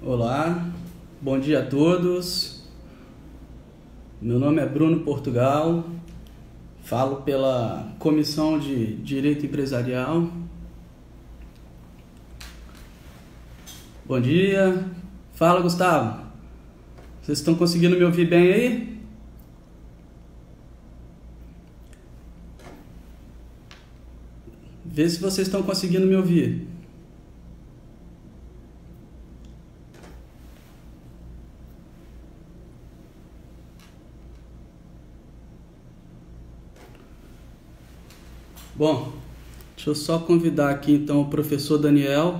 Olá, bom dia a todos. Meu nome é Bruno Portugal, falo pela Comissão de Direito Empresarial. Bom dia. Fala, Gustavo. Vocês estão conseguindo me ouvir bem aí? Vê se vocês estão conseguindo me ouvir. Bom, deixa eu só convidar aqui então o professor Daniel.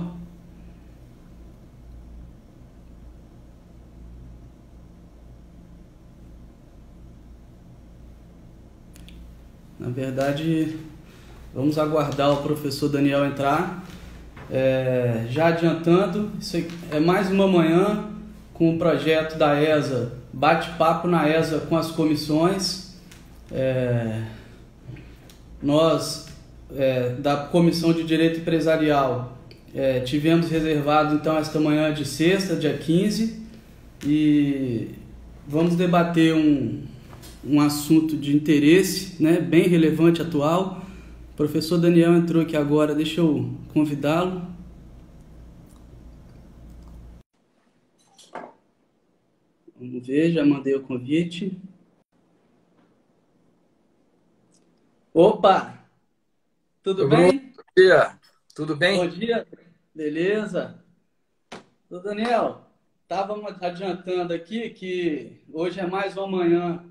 Na verdade, vamos aguardar o professor Daniel entrar. Já adiantando, isso é mais uma manhã com o projeto da ESA, bate-papo na ESA com as comissões. Nós, da Comissão de Direito Empresarial, tivemos reservado então esta manhã de sexta, dia 15, e vamos debater um assunto de interesse, né, bem relevante, atual. O professor Daniel entrou aqui agora, deixa eu convidá-lo. Vamos ver, já mandei o convite. Opa, tudo Oi, Bruno, bem? bom dia. Tudo Bom bem? dia, beleza? Ô Daniel, estávamos adiantando aqui que hoje é mais uma manhã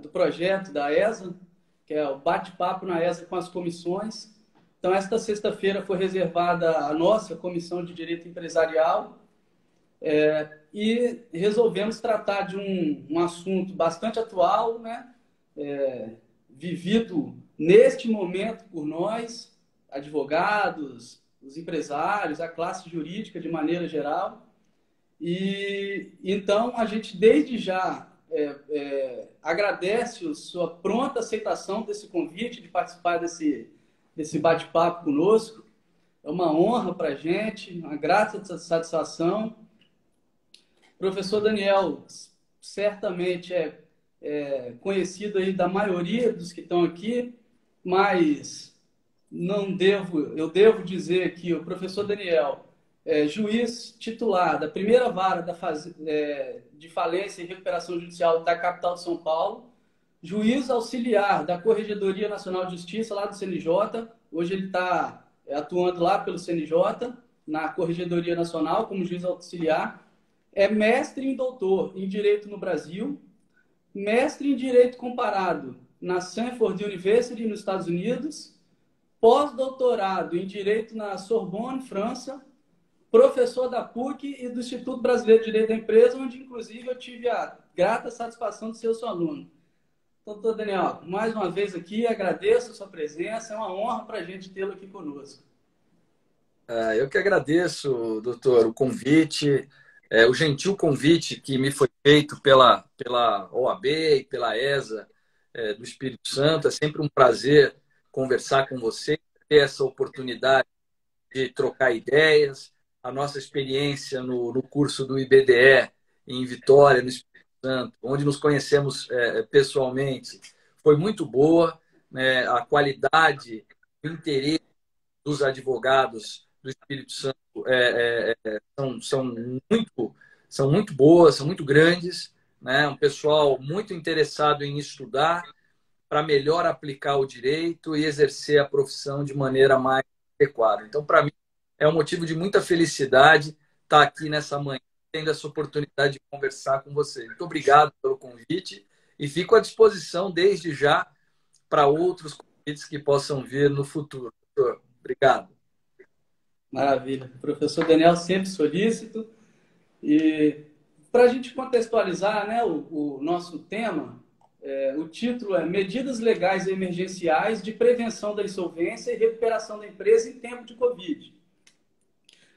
do projeto da ESA, que é o bate-papo na ESA com as comissões. Então, esta sexta-feira foi reservada a nossa Comissão de Direito Empresarial, e resolvemos tratar de um assunto bastante atual, né? Vivido neste momento por nós, advogados, os empresários, a classe jurídica de maneira geral. E então a gente desde já agradece a sua pronta aceitação desse convite de participar desse bate-papo conosco. É uma honra para a gente, uma grata satisfação. Professor Daniel certamente é conhecido aí da maioria dos que estão aqui, mas eu devo dizer que o professor Daniel é juiz titular da primeira vara de falência e recuperação judicial da capital de São Paulo, juiz auxiliar da Corregedoria Nacional de Justiça lá do CNJ, hoje ele está atuando lá pelo CNJ, na Corregedoria Nacional como juiz auxiliar, é mestre e doutor em Direito no Brasil, mestre em Direito Comparado na Stanford University, nos Estados Unidos, pós-doutorado em Direito na Sorbonne, França, professor da PUC e do Instituto Brasileiro de Direito da Empresa, onde, inclusive, eu tive a grata satisfação de ser seu aluno. Doutor Daniel, mais uma vez aqui, agradeço a sua presença, é uma honra para a gente tê-lo aqui conosco. Eu que agradeço, doutor, o convite, o gentil convite que me foi feito pela OAB e pela ESA do Espírito Santo. É sempre um prazer conversar com você, ter essa oportunidade de trocar ideias. A nossa experiência no curso do IBDE em Vitória, no Espírito Santo, onde nos conhecemos pessoalmente, foi muito boa, né? A qualidade, o interesse dos advogados do Espírito Santo são muito boas, são muito grandes, né? Um pessoal muito interessado em estudar para melhor aplicar o direito e exercer a profissão de maneira mais adequada. Então, para mim, é um motivo de muita felicidade estar aqui nessa manhã, tendo essa oportunidade de conversar com você. Muito obrigado pelo convite e fico à disposição desde já para outros convites que possam vir no futuro. Obrigado. Maravilha. Professor Daniel sempre solícito. E para a gente contextualizar, né, o nosso tema, o título é Medidas Legais e Emergenciais de Prevenção da Insolvência e Recuperação da Empresa em Tempo de Covid.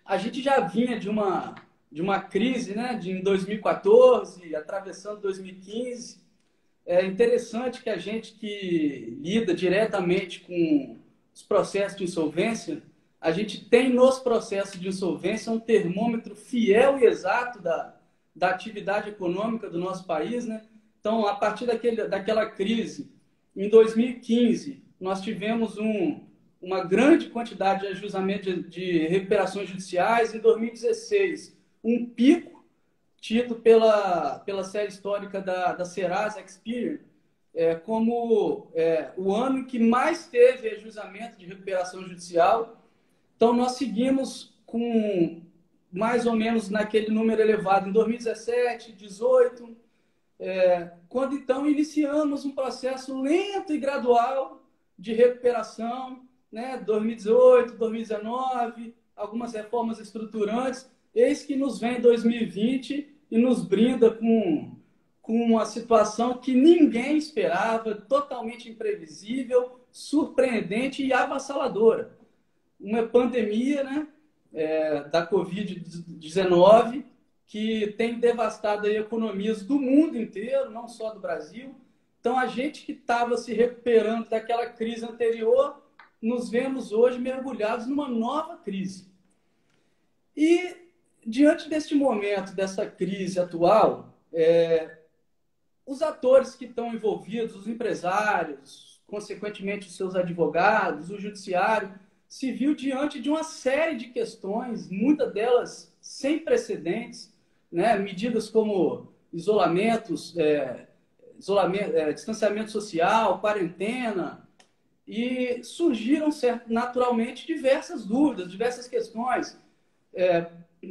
A gente já vinha de uma crise, né, em 2014, atravessando 2015. É interessante que a gente que lida diretamente com os processos de insolvência a gente tem nos processos de insolvência um termômetro fiel e exato da atividade econômica do nosso país, né? Então, a partir daquela crise, em 2015, nós tivemos uma grande quantidade de ajustamento de recuperações judiciais. Em 2016, um pico tido pela série histórica da Serasa Experian como o ano em que mais teve ajustamento de recuperação judicial. Então, nós seguimos com mais ou menos naquele número elevado em 2017, 2018, quando então iniciamos um processo lento e gradual de recuperação, né? 2018, 2019, algumas reformas estruturantes. Eis que nos vem 2020 e nos brinda com uma situação que ninguém esperava, totalmente imprevisível, surpreendente e avassaladora. Uma pandemia, né, da Covid-19, que tem devastado aí economias do mundo inteiro, não só do Brasil. Então, a gente que estava se recuperando daquela crise anterior, nos vemos hoje mergulhados numa nova crise. E, diante deste momento, dessa crise atual, os atores que estão envolvidos, os empresários, consequentemente os seus advogados, o judiciário, se viu diante de uma série de questões, muitas delas sem precedentes, né? Medidas como distanciamento social, quarentena, e surgiram naturalmente diversas dúvidas, diversas questões.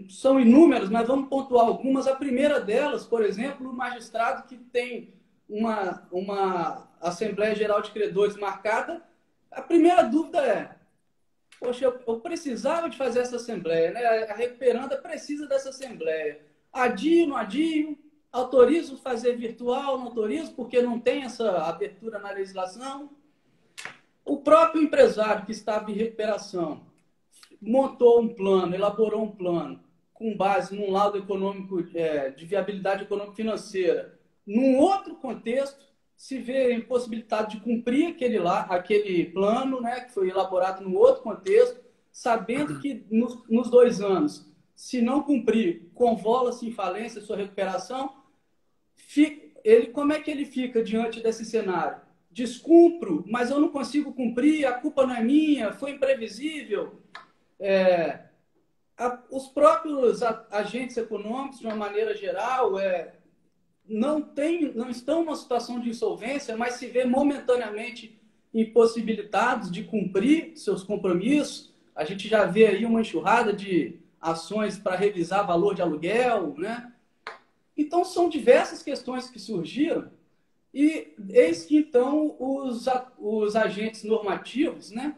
São inúmeras, mas vamos pontuar algumas. A primeira delas, por exemplo, o magistrado que tem uma Assembleia Geral de Credores marcada, a primeira dúvida poxa, eu precisava de fazer essa assembleia, né? A recuperanda precisa dessa assembleia. Adio, não adio? Autorizo fazer virtual, não autorizo, porque não tem essa abertura na legislação. O próprio empresário que estava em recuperação montou um plano, elaborou um plano com base num laudo econômico de viabilidade econômico-financeira. Num outro contexto, se vê impossibilitado de cumprir aquele plano, né, que foi elaborado num outro contexto, sabendo que nos 2 anos, se não cumprir, convola-se em falência sua recuperação, como é que ele fica diante desse cenário? Descumpro, mas eu não consigo cumprir, a culpa não é minha, foi imprevisível. Os próprios agentes econômicos, de uma maneira geral, não estão numa situação de insolvência, mas se vê momentaneamente impossibilitados de cumprir seus compromissos. A gente já vê aí uma enxurrada de ações para revisar valor de aluguel, né? Então, são diversas questões que surgiram e eis que, então, os agentes normativos, né,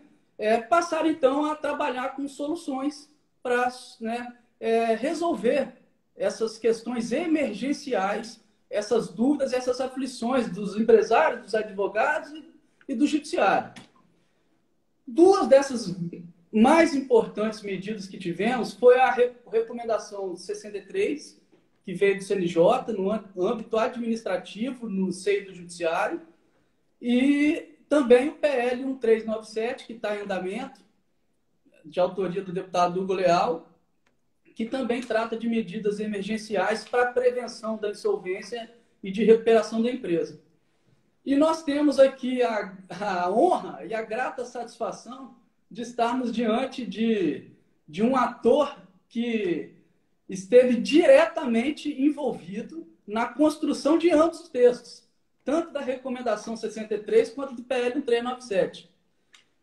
passaram, então, a trabalhar com soluções para, né, resolver essas questões emergenciais, essas dúvidas, essas aflições dos empresários, dos advogados e do judiciário. 2 dessas mais importantes medidas que tivemos foi a recomendação 63, que veio do CNJ, no âmbito administrativo, no seio do judiciário, e também o PL 1397, que está em andamento, de autoria do deputado Hugo Leal, que também trata de medidas emergenciais para a prevenção da insolvência e de recuperação da empresa. E nós temos aqui a honra e a grata satisfação de estarmos diante de um ator que esteve diretamente envolvido na construção de ambos os textos, tanto da Recomendação 63 quanto do PL 1397.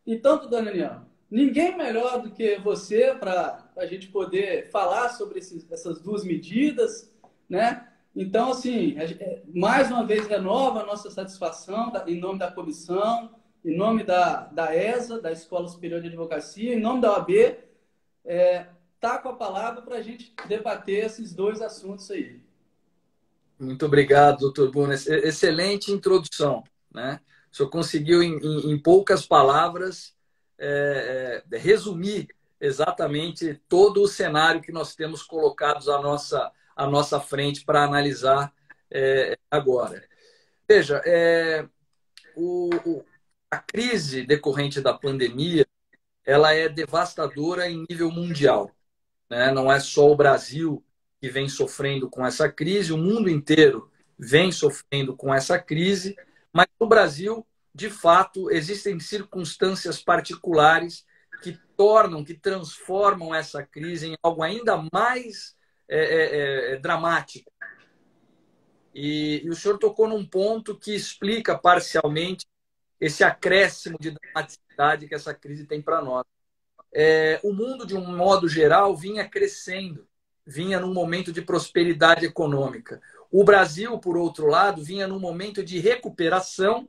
Então, Daniel, ninguém melhor do que você para a gente poder falar sobre essas 2 medidas, né? Então, assim, mais uma vez renova a nossa satisfação em nome da comissão, em nome da ESA, da Escola Superior de Advocacia, em nome da OAB, tá com a palavra para a gente debater esses 2 assuntos aí. Muito obrigado, doutor Bunes. Excelente introdução, né? O senhor conseguiu, em poucas palavras, resumir exatamente todo o cenário que nós temos colocados à nossa frente para analisar agora. Veja, a crise decorrente da pandemia ela é devastadora em nível mundial, né? Não é só o Brasil que vem sofrendo com essa crise, o mundo inteiro vem sofrendo com essa crise, mas no Brasil, de fato, existem circunstâncias particulares que tornam, que transformam essa crise em algo ainda mais dramático. E o senhor tocou num ponto que explica parcialmente esse acréscimo de dramaticidade que essa crise tem para nós. O mundo, de um modo geral, vinha crescendo, vinha num momento de prosperidade econômica. O Brasil, por outro lado, vinha num momento de recuperação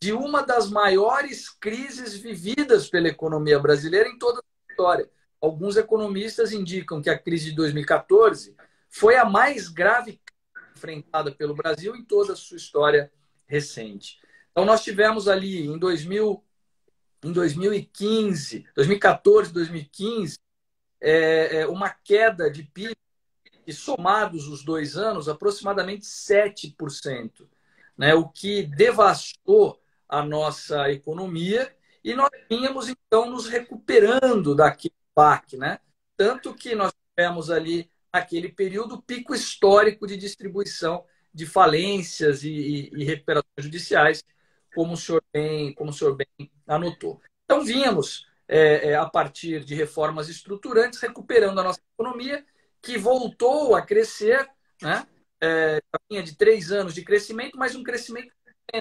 de uma das maiores crises vividas pela economia brasileira em toda a história. Alguns economistas indicam que a crise de 2014 foi a mais grave enfrentada pelo Brasil em toda a sua história recente. Então, nós tivemos ali em 2015, 2014, 2015, uma queda de PIB, e somados os 2 anos, aproximadamente 7%, né? O que devastou a nossa economia, e nós vínhamos, então, nos recuperando daquele baque, né? Tanto que nós tivemos ali, naquele período, pico histórico de distribuição de falências e recuperações judiciais, como o senhor bem anotou. Então, vínhamos, a partir de reformas estruturantes, recuperando a nossa economia, que voltou a crescer, né? Vinha de 3 anos de crescimento, mas um crescimento. A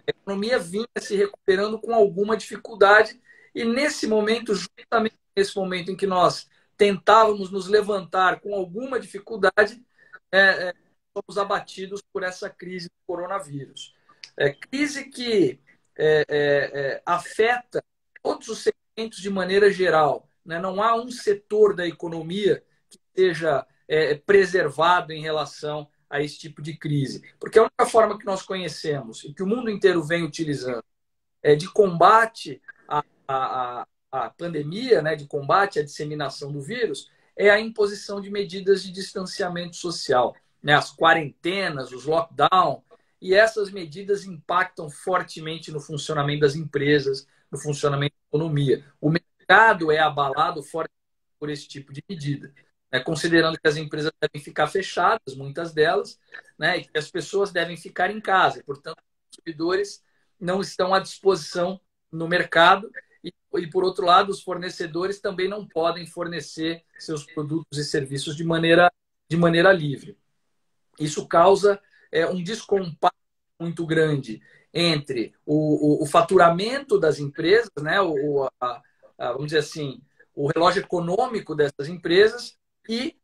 economia vinha se recuperando com alguma dificuldade, e nesse momento, justamente nesse momento em que nós tentávamos nos levantar com alguma dificuldade, fomos abatidos por essa crise do coronavírus. Crise que afeta todos os segmentos de maneira geral, né? Não há um setor da economia que seja preservado em relação a esse tipo de crise. Porque a única forma que nós conhecemos e que o mundo inteiro vem utilizando de combate à pandemia, né, de combate à disseminação do vírus, é a imposição de medidas de distanciamento social, né, as quarentenas, os lockdown, e essas medidas impactam fortemente no funcionamento das empresas, no funcionamento da economia. O mercado é abalado fortemente por esse tipo de medida, né, considerando que as empresas devem ficar fechadas, muitas delas, né, e que as pessoas devem ficar em casa. Portanto, os consumidores não estão à disposição no mercado e, por outro lado, os fornecedores também não podem fornecer seus produtos e serviços de maneira livre. Isso causa um descompasso muito grande entre o faturamento das empresas, né, vamos dizer assim, o relógio econômico dessas empresas e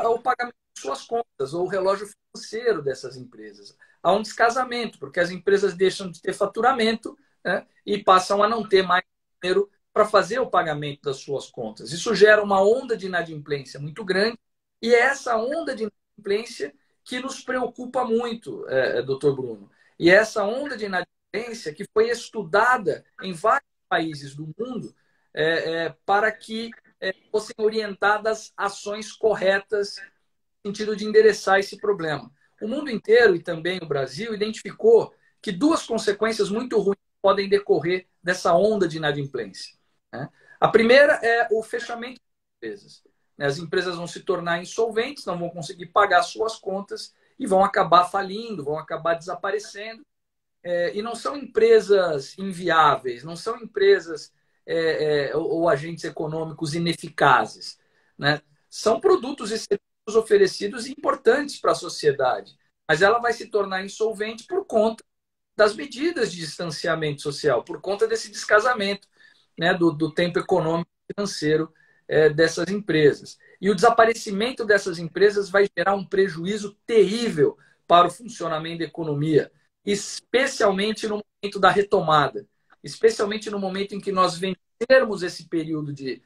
o pagamento de suas contas, ou o relógio financeiro dessas empresas. Há um descasamento, porque as empresas deixam de ter faturamento, né, e passam a não ter mais dinheiro para fazer o pagamento das suas contas. Isso gera uma onda de inadimplência muito grande, e é essa onda de inadimplência que nos preocupa muito, doutor Bruno. E é essa onda de inadimplência que foi estudada em vários países do mundo para que fossem orientadas ações corretas no sentido de endereçar esse problema. O mundo inteiro, e também o Brasil, identificou que 2 consequências muito ruins podem decorrer dessa onda de inadimplência, né? A primeira é o fechamento das empresas. As empresas vão se tornar insolventes, não vão conseguir pagar suas contas e vão acabar falindo, vão acabar desaparecendo. E não são empresas inviáveis, não são empresas ou agentes econômicos ineficazes, né? São produtos e serviços oferecidos importantes para a sociedade, mas ela vai se tornar insolvente por conta das medidas de distanciamento social, por conta desse descasamento, né, do tempo econômico e financeiro dessas empresas. E o desaparecimento dessas empresas vai gerar um prejuízo terrível para o funcionamento da economia, especialmente no momento da retomada, especialmente no momento em que nós vencermos esse período de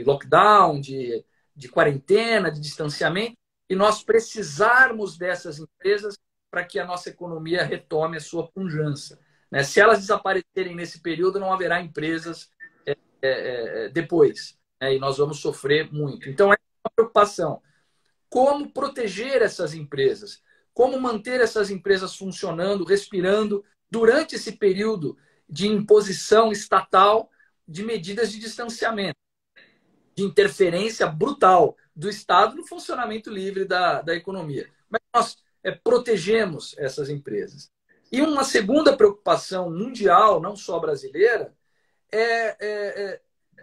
lockdown, de quarentena, de distanciamento, e nós precisarmos dessas empresas para que a nossa economia retome a sua pujança, né? Se elas desaparecerem nesse período, não haverá empresas depois, né? E nós vamos sofrer muito. Então, é uma preocupação. Como proteger essas empresas? Como manter essas empresas funcionando, respirando durante esse período de imposição estatal, de medidas de distanciamento, de interferência brutal do Estado no funcionamento livre da economia. Mas nós protegemos essas empresas. E uma segunda preocupação mundial, não só brasileira,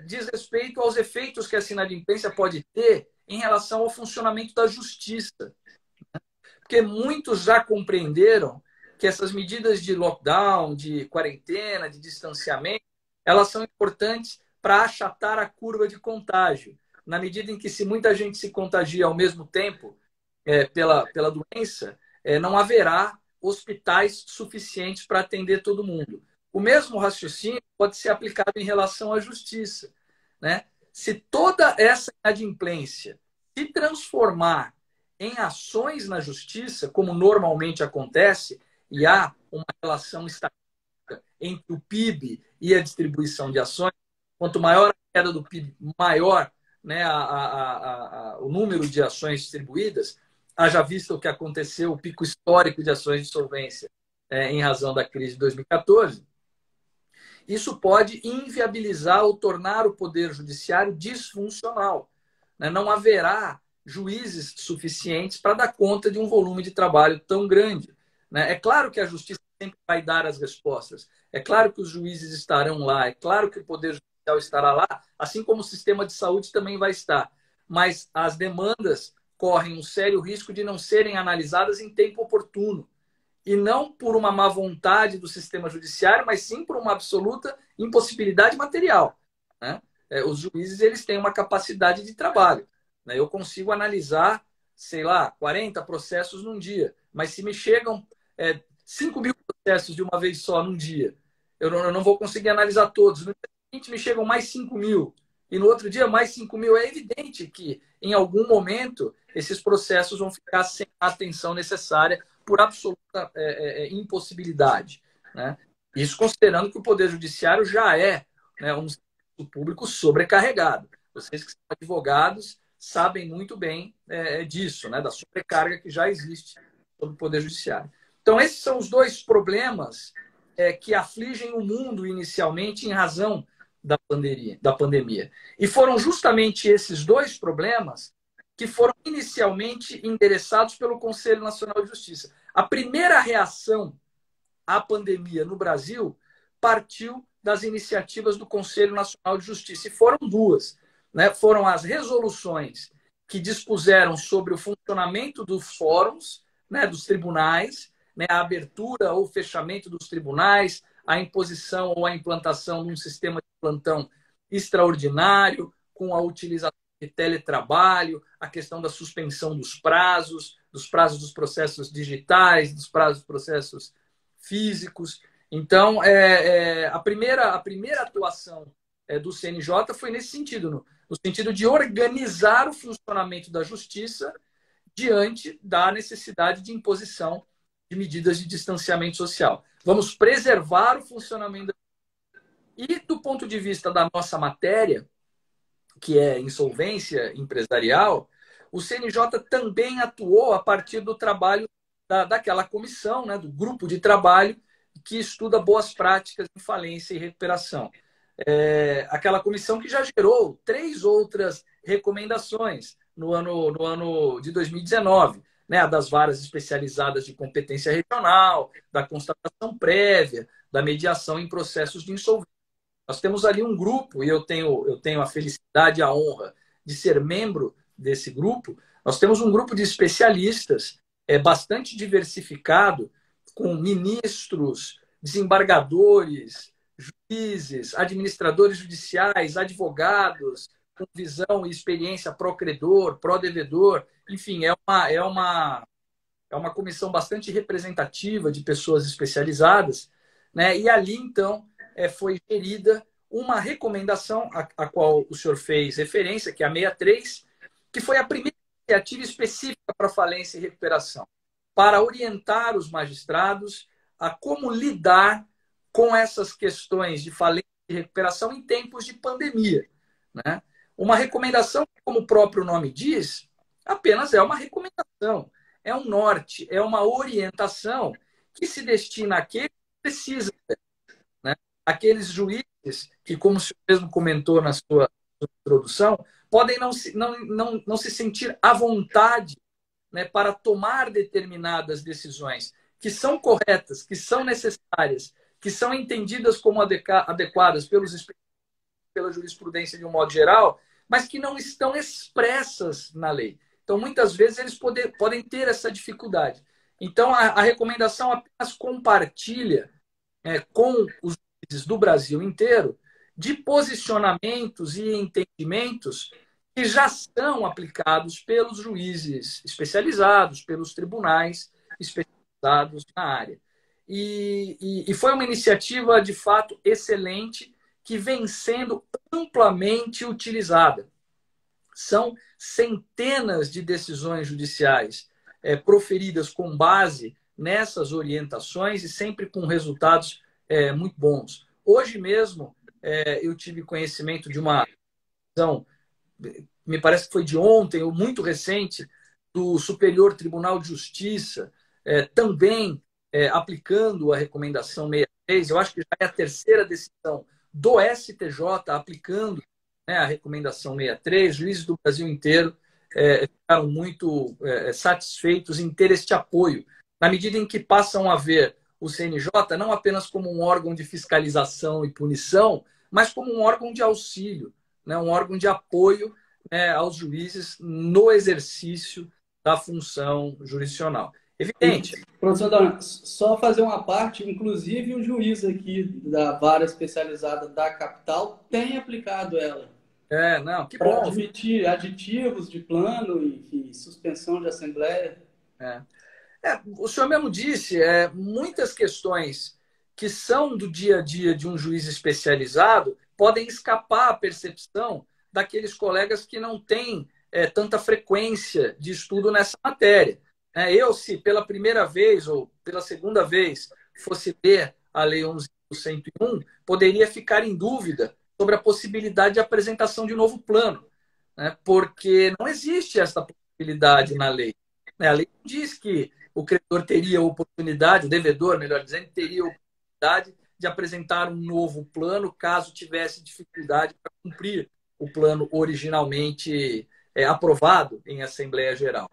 diz respeito aos efeitos que essa inadimplência pode ter em relação ao funcionamento da justiça. Porque muitos já compreenderam que essas medidas de lockdown, de quarentena, de distanciamento, elas são importantes para achatar a curva de contágio. Na medida em que, se muita gente se contagia ao mesmo tempo pela doença, não haverá hospitais suficientes para atender todo mundo. O mesmo raciocínio pode ser aplicado em relação à justiça, né? Se toda essa inadimplência se transformar em ações na justiça, como normalmente acontece, e há uma relação estatística entre o PIB e a distribuição de ações, quanto maior a queda do PIB, maior, né, o número de ações distribuídas. Haja visto o que aconteceu, o pico histórico de ações de solvência em razão da crise de 2014, isso pode inviabilizar ou tornar o poder judiciário disfuncional, né? Não haverá juízes suficientes para dar conta de um volume de trabalho tão grande, né? É claro que a justiça sempre vai dar as respostas, é claro que os juízes estarão lá, é claro que o poder judicial estará lá, assim como o sistema de saúde também vai estar, mas as demandas correm um sério risco de não serem analisadas em tempo oportuno. E não por uma má vontade do sistema judiciário, mas sim por uma absoluta impossibilidade material, né? Os juízes, eles têm uma capacidade de trabalho, né? Eu consigo analisar, sei lá, 40 processos num dia, mas se me chegam 5 mil processos de uma vez só num dia, eu não vou conseguir analisar todos. No dia seguinte me chegam mais 5 mil, e no outro dia mais 5 mil. É evidente que, em algum momento, esses processos vão ficar sem a atenção necessária por absoluta impossibilidade, né? Isso considerando que o Poder Judiciário já é, né, um serviço público sobrecarregado. Vocês que são advogados sabem muito bem disso, né, da sobrecarga que já existe sobre o Poder Judiciário. Então, esses são os dois problemas que afligem o mundo inicialmente em razão da pandemia. E foram justamente esses dois problemas que foram inicialmente endereçados pelo Conselho Nacional de Justiça. A primeira reação à pandemia no Brasil partiu das iniciativas do Conselho Nacional de Justiça, e foram duas, né? Foram as resoluções que dispuseram sobre o funcionamento dos fóruns, né, dos tribunais, né, a abertura ou fechamento dos tribunais, a imposição ou a implantação de um sistema de plantão extraordinário, com a utilização de teletrabalho, a questão da suspensão dos prazos dos processos digitais, dos prazos dos processos físicos. Então, a primeira atuação do CNJ foi nesse sentido, no sentido de organizar o funcionamento da justiça diante da necessidade de imposição de medidas de distanciamento social. Vamos preservar o funcionamento da... E, do ponto de vista da nossa matéria, que é insolvência empresarial, o CNJ também atuou a partir do trabalho daquela comissão, né, do grupo de trabalho que estuda boas práticas em falência e recuperação. Aquela comissão que já gerou 3 outras recomendações no ano de 2019, né, a das varas especializadas de competência regional, da constatação prévia, da mediação em processos de insolvência. Nós temos ali um grupo, e eu tenho a felicidade e a honra de ser membro desse grupo. Nós temos um grupo de especialistas bastante diversificado, com ministros, desembargadores, juízes, administradores judiciais, advogados, com visão e experiência pró-credor, pró-devedor. Enfim, é uma comissão bastante representativa de pessoas especializadas, né? E ali, então, foi gerida uma recomendação a qual o senhor fez referência, que é a 63, que foi a primeira iniciativa específica para falência e recuperação, para orientar os magistrados a como lidar com essas questões de falência e recuperação em tempos de pandemia, né? Uma recomendação que, como o próprio nome diz, apenas é uma recomendação, é um norte, é uma orientação que se destina àqueles que precisam, né? Aqueles juízes que, como o senhor mesmo comentou na sua introdução, podem não se sentir à vontade, né, para tomar determinadas decisões que são corretas, que são necessárias, que são entendidas como adequadas pela jurisprudência de um modo geral, mas que não estão expressas na lei. Então, muitas vezes, eles podem ter essa dificuldade. Então, a recomendação apenas compartilha com os juízes do Brasil inteiro de posicionamentos e entendimentos que já são aplicados pelos juízes especializados, pelos tribunais especializados na área. E foi uma iniciativa, de fato, excelente, que vem sendo amplamente utilizada. São centenas de decisões judiciais proferidas com base nessas orientações e sempre com resultados muito bons. Hoje mesmo, eu tive conhecimento de uma decisão, me parece que foi de ontem, ou muito recente, do Superior Tribunal de Justiça, também aplicando a recomendação 63. Eu acho que já é a terceira decisão do STJ aplicando, né, a recomendação 63. Juízes do Brasil inteiro ficaram muito satisfeitos em ter este apoio, na medida em que passam a ver o CNJ não apenas como um órgão de fiscalização e punição, mas como um órgão de auxílio, né, um órgão de apoio, né, aos juízes no exercício da função jurisdicional. Evidente. Professor Dona, só fazer uma parte, inclusive o juiz aqui da vara especializada da capital tem aplicado ela. Não, que para bom. admitir aditivos de plano e suspensão de assembleia. O senhor mesmo disse, muitas questões que são do dia a dia de um juiz especializado podem escapar à percepção daqueles colegas que não têm tanta frequência de estudo nessa matéria. Eu, se pela primeira vez ou pela segunda vez fosse ler a Lei 11.101, poderia ficar em dúvida sobre a possibilidade de apresentação de novo plano, né? Porque não existe essa possibilidade na lei. A lei diz que o credor teria a oportunidade, o devedor, melhor dizendo, teria a oportunidade de apresentar um novo plano caso tivesse dificuldade para cumprir o plano originalmente aprovado em Assembleia Geral.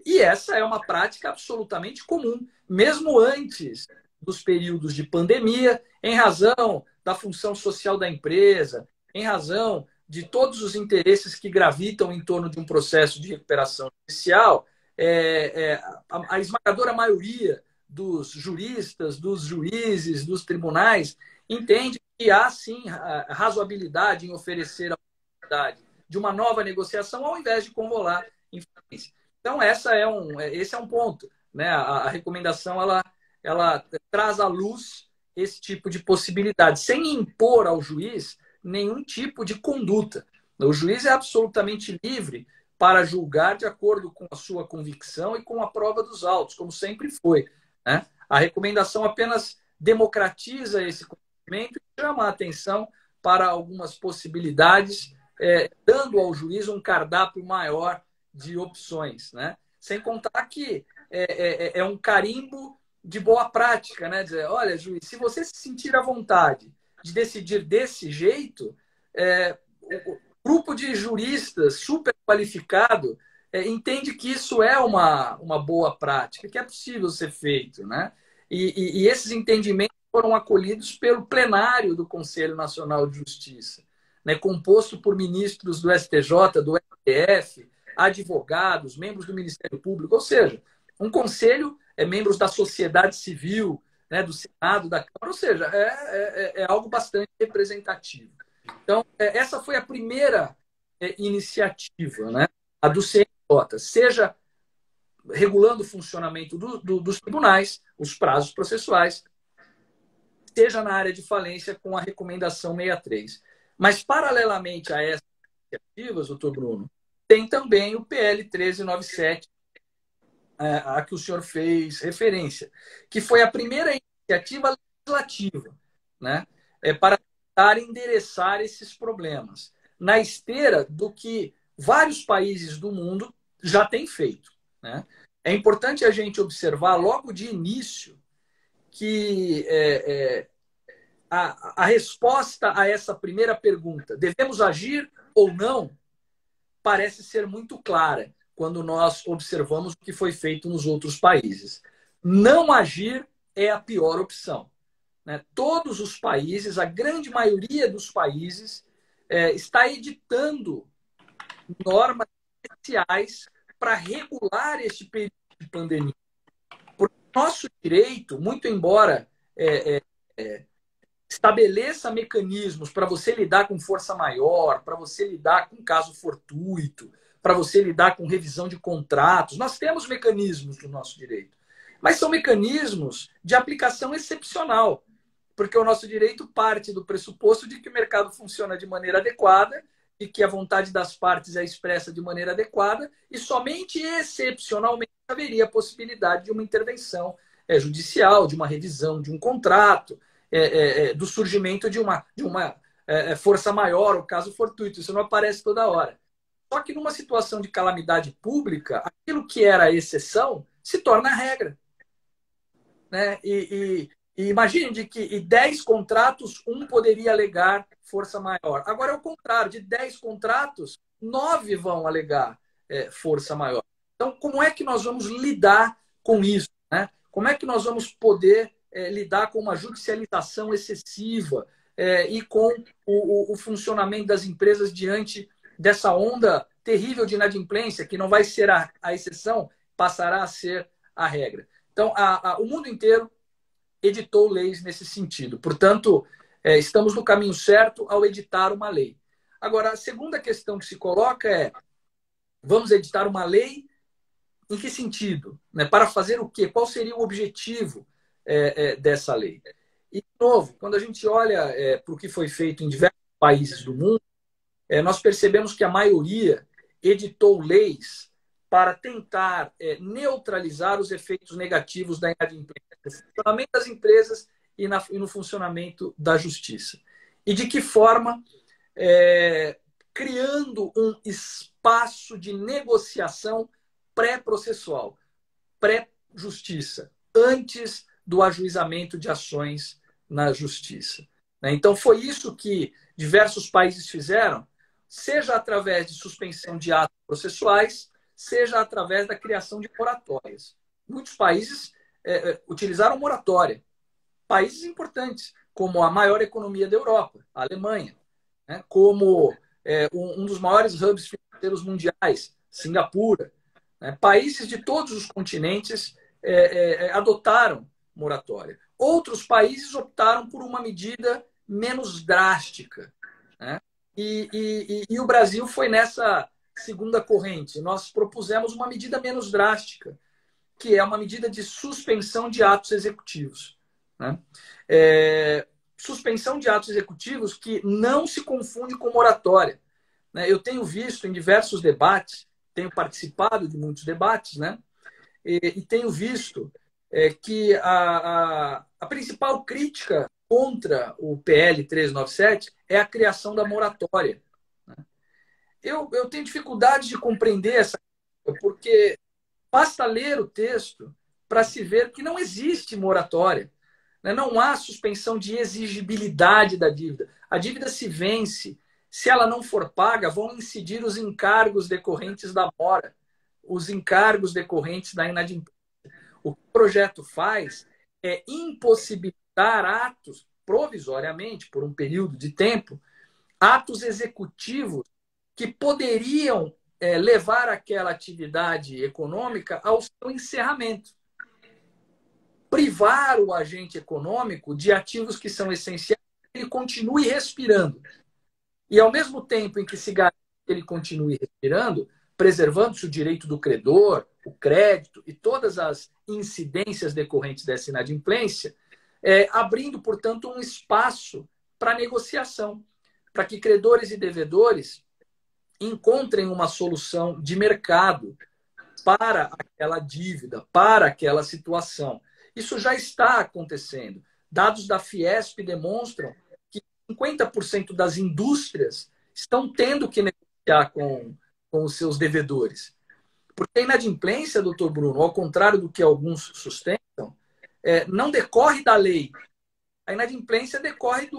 E essa é uma prática absolutamente comum, mesmo antes dos períodos de pandemia, em razão da função social da empresa, em razão de todos os interesses que gravitam em torno de um processo de recuperação judicial. A esmagadora maioria dos juristas, dos juízes, dos tribunais, entende que há, sim, razoabilidade em oferecer a oportunidade de uma nova negociação ao invés de convolar em falência. Então, esse é um ponto, né? A recomendação ela traz à luz esse tipo de possibilidade, sem impor ao juiz nenhum tipo de conduta. O juiz é absolutamente livre para julgar de acordo com a sua convicção e com a prova dos autos, como sempre foi, né? A recomendação apenas democratiza esse conhecimento e chama a atenção para algumas possibilidades, dando ao juiz um cardápio maior de opções, né? Sem contar que é um carimbo de boa prática, né? Dizer, olha, juiz, se você se sentir à vontade de decidir desse jeito, o grupo de juristas super qualificado entende que isso é uma boa prática, que é possível ser feito, né? E esses entendimentos foram acolhidos pelo plenário do Conselho Nacional de Justiça, né? Composto por ministros do STJ, do STF, advogados, membros do Ministério Público, ou seja, um conselho, membros da sociedade civil, né, do Senado, da Câmara, ou seja, é algo bastante representativo. Então, essa foi a primeira iniciativa, né, a do CNJ, seja regulando o funcionamento dos tribunais, os prazos processuais, seja na área de falência com a recomendação 63. Mas, paralelamente a essas iniciativas, doutor Bruno, tem também o PL 1397, a que o senhor fez referência, que foi a primeira iniciativa legislativa, né, para tentar endereçar esses problemas, na esteira do que vários países do mundo já têm feito, né? É importante a gente observar logo de início que a resposta a essa primeira pergunta, devemos agir ou não, parece ser muito clara quando nós observamos o que foi feito nos outros países. Não agir é a pior opção. Né? Todos os países, a grande maioria dos países, está editando normas especiais para regular este período de pandemia. Porque o nosso direito, muito embora estabeleça mecanismos para você lidar com força maior, para você lidar com caso fortuito, para você lidar com revisão de contratos, nós temos mecanismos no nosso direito. Mas são mecanismos de aplicação excepcional, porque o nosso direito parte do pressuposto de que o mercado funciona de maneira adequada e que a vontade das partes é expressa de maneira adequada e somente excepcionalmente haveria a possibilidade de uma intervenção judicial, de uma revisão de um contrato, do surgimento de uma força maior, o caso fortuito. Isso não aparece toda hora. Só que numa situação de calamidade pública, aquilo que era a exceção se torna a regra. Né? E imagine de que 10 contratos, um poderia alegar força maior. Agora é o contrário, de 10 contratos, 9 vão alegar força maior. Então, como é que nós vamos lidar com isso? Né? Como é que nós vamos poder lidar com uma judicialização excessiva e com o funcionamento das empresas diante dessa onda terrível de inadimplência, que não vai ser a exceção, passará a ser a regra. Então, o mundo inteiro editou leis nesse sentido. Portanto, estamos no caminho certo ao editar uma lei. Agora, a segunda questão que se coloca é: vamos editar uma lei em que sentido? Né? Para fazer o quê? Qual seria o objetivo dessa lei? E, de novo, quando a gente olha para o que foi feito em diversos países do mundo, nós percebemos que a maioria editou leis para tentar neutralizar os efeitos negativos da inadimplência, no funcionamento das empresas e no funcionamento da justiça. E de que forma? Criando um espaço de negociação pré-processual, pré-justiça, antes do ajuizamento de ações na justiça. Então, foi isso que diversos países fizeram, seja através de suspensão de atos processuais, seja através da criação de moratórias. Muitos países utilizaram moratória. Países importantes, como a maior economia da Europa, a Alemanha, né? Como um dos maiores hubs financeiros mundiais, Singapura. Né? Países de todos os continentes adotaram moratória. Outros países optaram por uma medida menos drástica. Né? E o Brasil foi nessa segunda corrente. Nós propusemos uma medida menos drástica, que é uma medida de suspensão de atos executivos. Né? Suspensão de atos executivos que não se confunde com moratória. Né? Eu tenho visto em diversos debates, tenho participado de muitos debates, né? E tenho visto que a principal crítica contra o PL 397 é a criação da moratória. Né? Eu tenho dificuldade de compreender essa coisa, porque basta ler o texto para se ver que não existe moratória. Né? Não há suspensão de exigibilidade da dívida. A dívida se vence. Se ela não for paga, vão incidir os encargos decorrentes da mora, os encargos decorrentes da inadimplência. O que o projeto faz é impossibilitar atos, provisoriamente, por um período de tempo, atos executivos que poderiam levar aquela atividade econômica ao seu encerramento. Privar o agente econômico de ativos que são essenciais para que ele continue respirando. E, ao mesmo tempo em que se garante que ele continue respirando, preservando-se o direito do credor, o crédito e todas as incidências decorrentes dessa inadimplência, abrindo, portanto, um espaço para negociação, para que credores e devedores encontrem uma solução de mercado para aquela dívida, para aquela situação. Isso já está acontecendo. Dados da Fiesp demonstram que 50% das indústrias estão tendo que negociar com os seus devedores. Porque a inadimplência, doutor Bruno, ao contrário do que alguns sustentam, não decorre da lei. A inadimplência decorre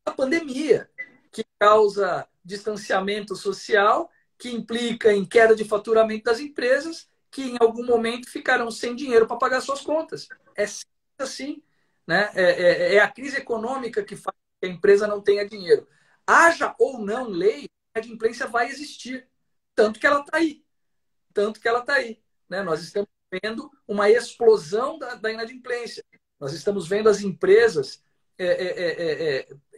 da pandemia, que causa distanciamento social, que implica em queda de faturamento das empresas, que em algum momento ficarão sem dinheiro para pagar suas contas. É assim, né? É a crise econômica que faz que a empresa não tenha dinheiro. Haja ou não lei, a inadimplência vai existir. Tanto que ela está aí. Tanto que ela está aí. Né? Nós estamos vendo uma explosão da inadimplência. Nós estamos vendo as empresas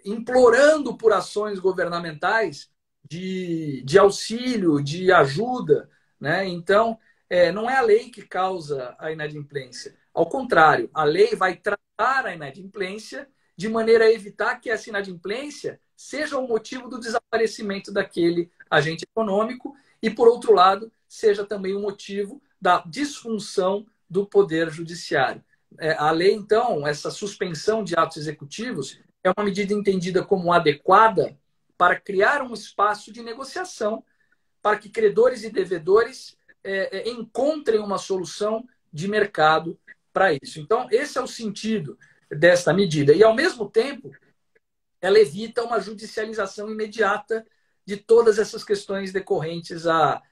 implorando por ações governamentais de auxílio, de ajuda. Né? Então, não é a lei que causa a inadimplência. Ao contrário, a lei vai tratar a inadimplência de maneira a evitar que essa inadimplência seja o motivo do desaparecimento daquele agente econômico e, por outro lado, seja também o motivo da disfunção do Poder Judiciário. A lei, então, essa suspensão de atos executivos é uma medida entendida como adequada para criar um espaço de negociação para que credores e devedores encontrem uma solução de mercado para isso. Então, esse é o sentido desta medida. E, ao mesmo tempo, ela evita uma judicialização imediata de todas essas questões decorrentes à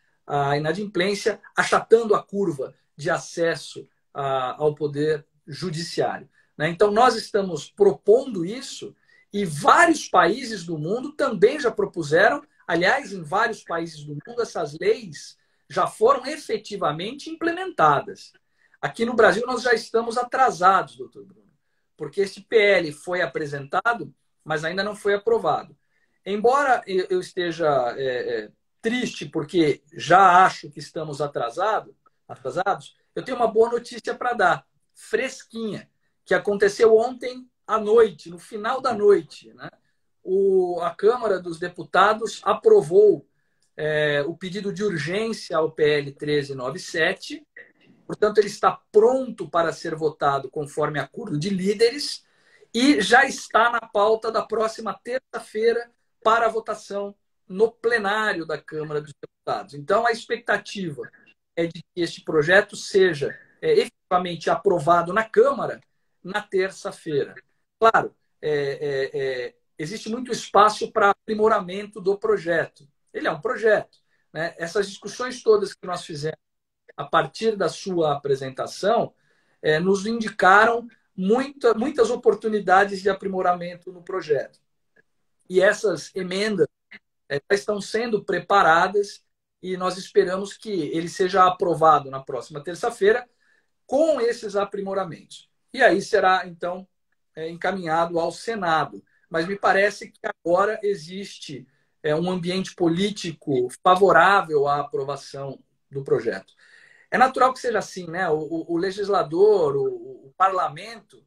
inadimplência, achatando a curva de acesso ao poder judiciário. Então, nós estamos propondo isso e vários países do mundo também já propuseram. Aliás, em vários países do mundo, essas leis já foram efetivamente implementadas. Aqui no Brasil, nós já estamos atrasados, doutor Bruno, porque este PL foi apresentado, mas ainda não foi aprovado. Embora eu esteja triste, porque já acho que estamos atrasados, eu tenho uma boa notícia para dar, fresquinha, que aconteceu ontem à noite, no final da noite. Né? A Câmara dos Deputados aprovou o pedido de urgência ao PL 1397, portanto, ele está pronto para ser votado conforme acordo de líderes e já está na pauta da próxima terça-feira para a votação no plenário da Câmara dos Deputados. Então, a expectativa é de que este projeto seja efetivamente aprovado na Câmara na terça-feira. Claro, existe muito espaço para aprimoramento do projeto. Ele é um projeto. Né? Essas discussões todas que nós fizemos a partir da sua apresentação nos indicaram muitas oportunidades de aprimoramento no projeto. E essas emendas estão sendo preparadas e nós esperamos que ele seja aprovado na próxima terça-feira com esses aprimoramentos. E aí será, então, encaminhado ao Senado. Mas me parece que agora existe um ambiente político favorável à aprovação do projeto. É natural que seja assim, né? O legislador, o parlamento,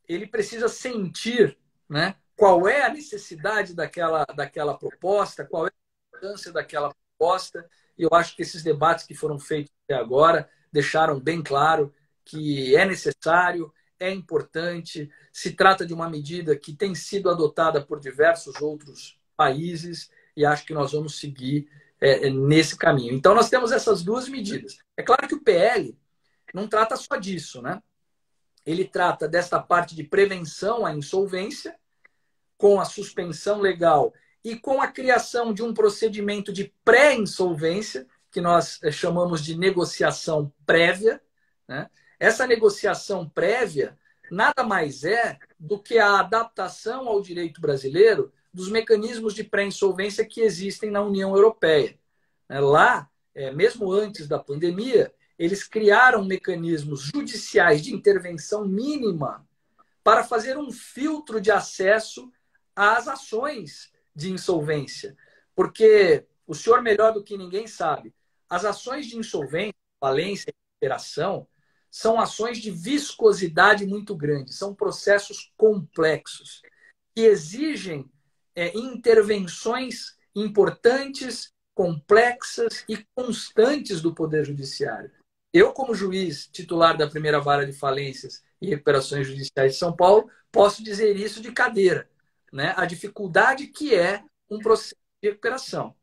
ele precisa sentir, né, qual é a necessidade daquela proposta, qual é a importância daquela proposta. E eu acho que esses debates que foram feitos até agora deixaram bem claro que é necessário, é importante, se trata de uma medida que tem sido adotada por diversos outros países e acho que nós vamos seguir nesse caminho. Então, nós temos essas duas medidas. É claro que o PL não trata só disso, né? Ele trata desta parte de prevenção à insolvência, com a suspensão legal e com a criação de um procedimento de pré-insolvência, que nós chamamos de negociação prévia. Né? Essa negociação prévia nada mais é do que a adaptação ao direito brasileiro dos mecanismos de pré-insolvência que existem na União Europeia. Lá, mesmo antes da pandemia, eles criaram mecanismos judiciais de intervenção mínima para fazer um filtro de acesso às ações de insolvência. Porque o senhor, melhor do que ninguém, sabe, as ações de insolvência, falência e recuperação são ações de viscosidade muito grande, são processos complexos que exigem intervenções importantes, complexas e constantes do Poder Judiciário. Eu, como juiz titular da primeira vara de falências e recuperações judiciais de São Paulo, posso dizer isso de cadeira, né? A dificuldade que é um processo de recuperação.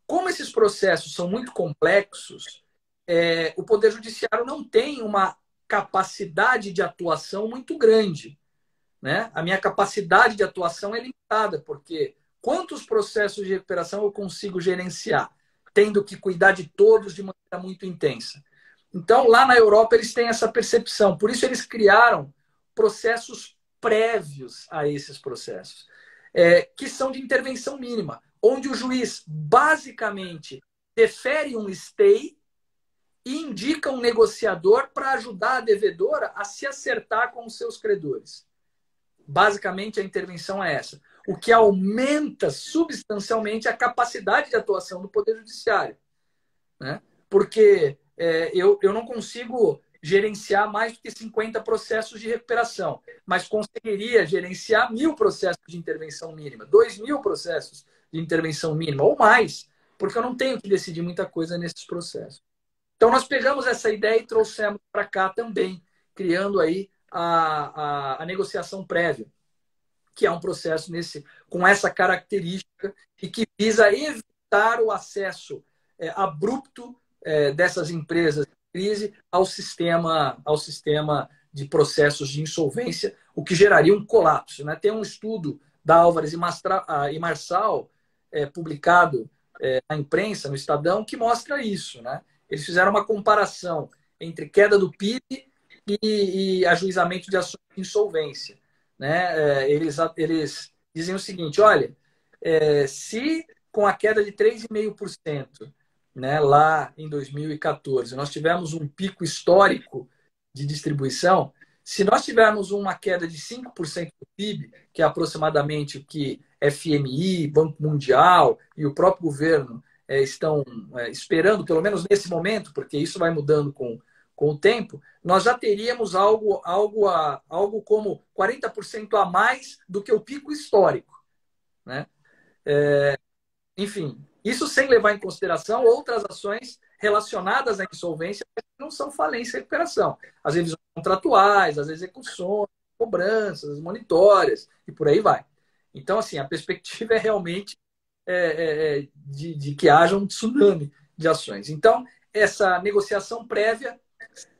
Como esses processos são muito complexos, o Poder Judiciário não tem uma capacidade de atuação muito grande. né? A minha capacidade de atuação é limitada, porque quantos processos de recuperação eu consigo gerenciar, tendo que cuidar de todos de maneira muito intensa? Então, lá na Europa, eles têm essa percepção. Por isso, eles criaram processos prévios a esses processos, que são de intervenção mínima, onde o juiz, basicamente, defere um stay e indica um negociador para ajudar a devedora a se acertar com os seus credores. Basicamente, a intervenção é essa, o que aumenta substancialmente a capacidade de atuação do Poder Judiciário, né? Porque eu não consigo gerenciar mais do que 50 processos de recuperação, mas conseguiria gerenciar 1.000 processos de intervenção mínima, 2.000 processos de intervenção mínima, ou mais, porque eu não tenho que decidir muita coisa nesses processos. Então, nós pegamos essa ideia e trouxemos para cá também, criando aí a negociação prévia, que é um processo com essa característica e que visa evitar o acesso abrupto dessas empresas de crise ao sistema de processos de insolvência, o que geraria um colapso, né? Tem um estudo da Álvares e Marçal, publicado na imprensa, no Estadão, que mostra isso, né? Eles fizeram uma comparação entre queda do PIB e ajuizamento de ações de insolvência, né? Eles dizem o seguinte: olha, se com a queda de 3,5%, né, lá em 2014, nós tivemos um pico histórico de distribuição, se nós tivermos uma queda de 5% do PIB, que é aproximadamente o que FMI, Banco Mundial e o próprio governo estão esperando, pelo menos nesse momento, porque isso vai mudando com o tempo, nós já teríamos algo como 40% a mais do que o pico histórico, né? Enfim, isso sem levar em consideração outras ações relacionadas à insolvência que não são falência e recuperação. As revisões contratuais, as execuções, cobranças, as monitórias e por aí vai. Então, assim, a perspectiva é realmente de que haja um tsunami de ações. Então, essa negociação prévia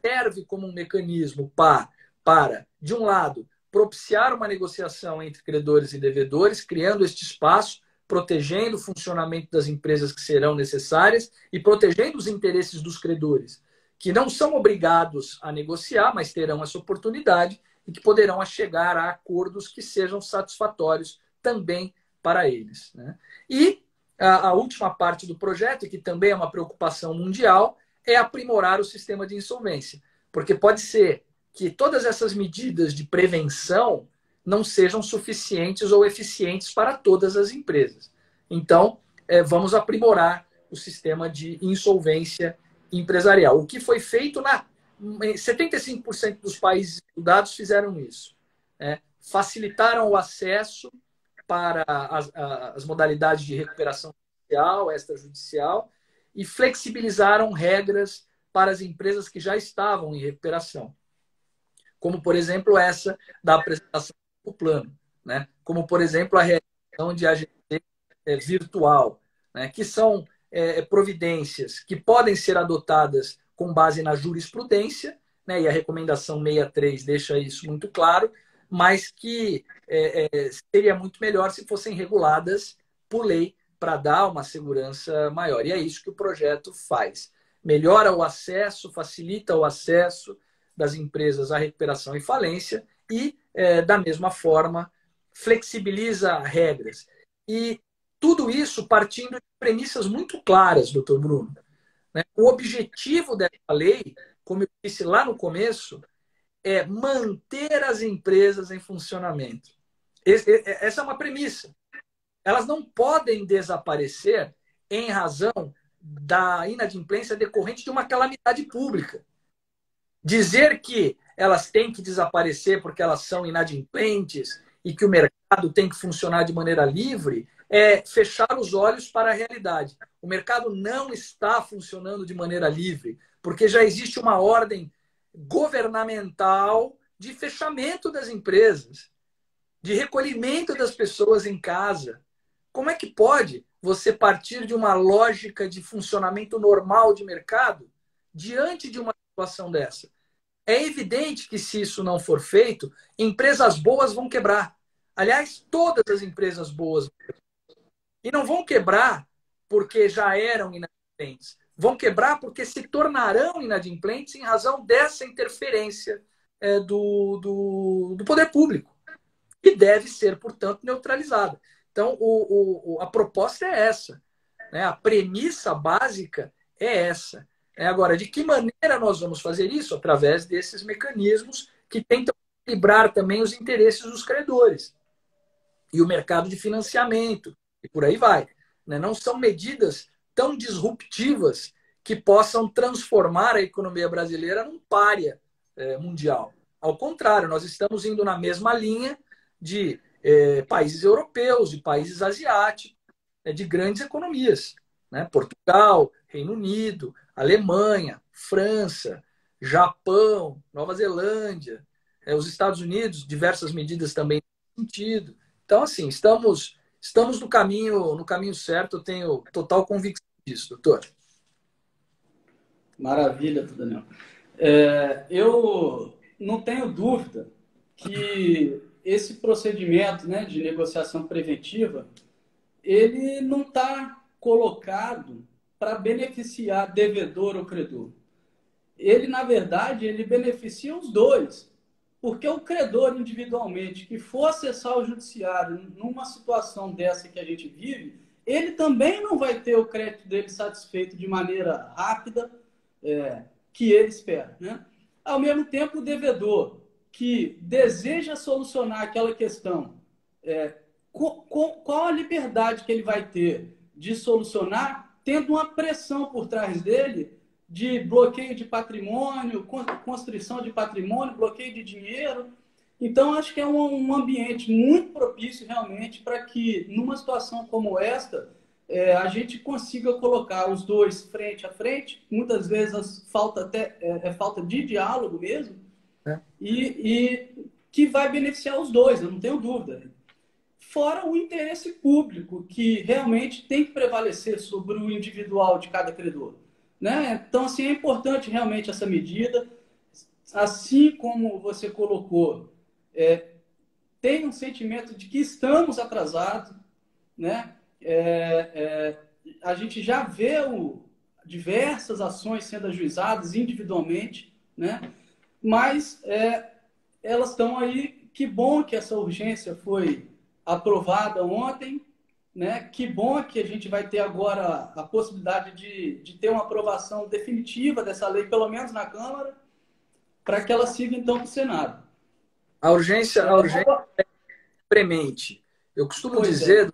serve como um mecanismo para, de um lado, propiciar uma negociação entre credores e devedores, criando este espaço, protegendo o funcionamento das empresas que serão necessárias e protegendo os interesses dos credores, que não são obrigados a negociar, mas terão essa oportunidade e que poderão chegar a acordos que sejam satisfatórios também para eles, né? E a última parte do projeto, que também é uma preocupação mundial, é aprimorar o sistema de insolvência. Porque pode ser que todas essas medidas de prevenção não sejam suficientes ou eficientes para todas as empresas. Então, vamos aprimorar o sistema de insolvência empresarial. O que foi feito 75% dos países estudados fizeram isso, né? Facilitaram o acesso para as modalidades de recuperação judicial, extrajudicial, e flexibilizaram regras para as empresas que já estavam em recuperação. Como, por exemplo, essa da apresentação do plano, né? Como, por exemplo, a realização de AGC virtual, né? Que são providências que podem ser adotadas com base na jurisprudência, né? E a recomendação 63 deixa isso muito claro, mas que seria muito melhor se fossem reguladas por lei para dar uma segurança maior. E é isso que o projeto faz. Melhora o acesso, facilita o acesso das empresas à recuperação e falência e, da mesma forma, flexibiliza regras. E tudo isso partindo de premissas muito claras, doutor Bruno, né? O objetivo dessa lei, como eu disse lá no começo, é manter as empresas em funcionamento. Essa é uma premissa. Elas não podem desaparecer em razão da inadimplência decorrente de uma calamidade pública. Dizer que elas têm que desaparecer porque elas são inadimplentes e que o mercado tem que funcionar de maneira livre é fechar os olhos para a realidade. O mercado não está funcionando de maneira livre, porque já existe uma ordem governamental de fechamento das empresas, de recolhimento das pessoas em casa. Como é que pode você partir de uma lógica de funcionamento normal de mercado diante de uma situação dessa? É evidente que se isso não for feito, empresas boas vão quebrar. Aliás, todas as empresas boas. E não vão quebrar porque já eram inadimplentes. Vão quebrar porque se tornarão inadimplentes em razão dessa interferência do poder público. E deve ser, portanto, neutralizada. Então, a proposta é essa. Né? A premissa básica é essa. Agora, de que maneira nós vamos fazer isso? Através desses mecanismos que tentam equilibrar também os interesses dos credores e o mercado de financiamento, e por aí vai. Né? Não são medidas tão disruptivas que possam transformar a economia brasileira num pária mundial. Ao contrário, nós estamos indo na mesma linha de países europeus, de países asiáticos, de grandes economias. Né? Portugal, Reino Unido, Alemanha, França, Japão, Nova Zelândia, os Estados Unidos, diversas medidas também nesse sentido. Então, assim, estamos no caminho certo, eu tenho total convicção disso, doutor. Maravilha, Daniel. Eu não tenho dúvida que esse procedimento, né, de negociação preventiva, ele não está colocado para beneficiar devedor ou credor. Ele, na verdade, ele beneficia os dois. Porque o credor individualmente que for acessar o judiciário numa situação dessa que a gente vive, ele também não vai ter o crédito dele satisfeito de maneira rápida, que ele espera. Né? Ao mesmo tempo, o devedor que deseja solucionar aquela questão, qual a liberdade que ele vai ter de solucionar, tendo uma pressão por trás dele de bloqueio de patrimônio, constrição de patrimônio, bloqueio de dinheiro. Então, acho que é um ambiente muito propício realmente para que, numa situação como esta, a gente consiga colocar os dois frente a frente. Muitas vezes falta de diálogo mesmo, e que vai beneficiar os dois, eu não tenho dúvida. Fora o interesse público, que realmente tem que prevalecer sobre o individual de cada credor. Né? Então, assim, é importante realmente essa medida. Assim como você colocou, tem um sentimento de que estamos atrasados. Né? A gente já vê diversas ações sendo ajuizadas individualmente, né? Mas elas estão aí. Que bom que essa urgência foi aprovada ontem, né? Que bom que a gente vai ter agora a possibilidade de ter uma aprovação definitiva dessa lei, pelo menos na Câmara, para que ela siga, então, para o Senado. A urgência é premente. Eu costumo dizer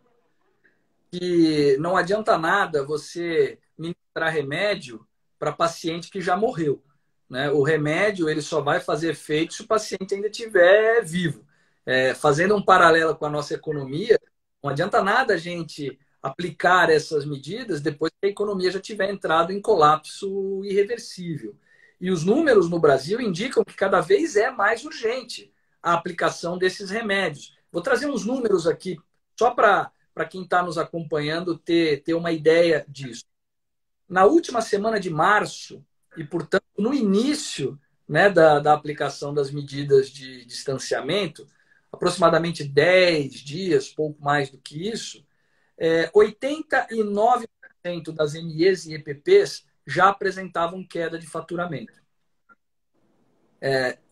que não adianta nada você ministrar remédio para paciente que já morreu. Né? O remédio ele só vai fazer efeito se o paciente ainda estiver vivo. Fazendo um paralelo com a nossa economia, não adianta nada a gente aplicar essas medidas depois que a economia já tiver entrado em colapso irreversível. E os números no Brasil indicam que cada vez é mais urgente a aplicação desses remédios. Vou trazer uns números aqui, só para quem está nos acompanhando ter uma ideia disso. Na última semana de março, e, portanto, no início, né, da aplicação das medidas de distanciamento, aproximadamente 10 dias, pouco mais do que isso, 89% das MEs e EPPs já apresentavam queda de faturamento.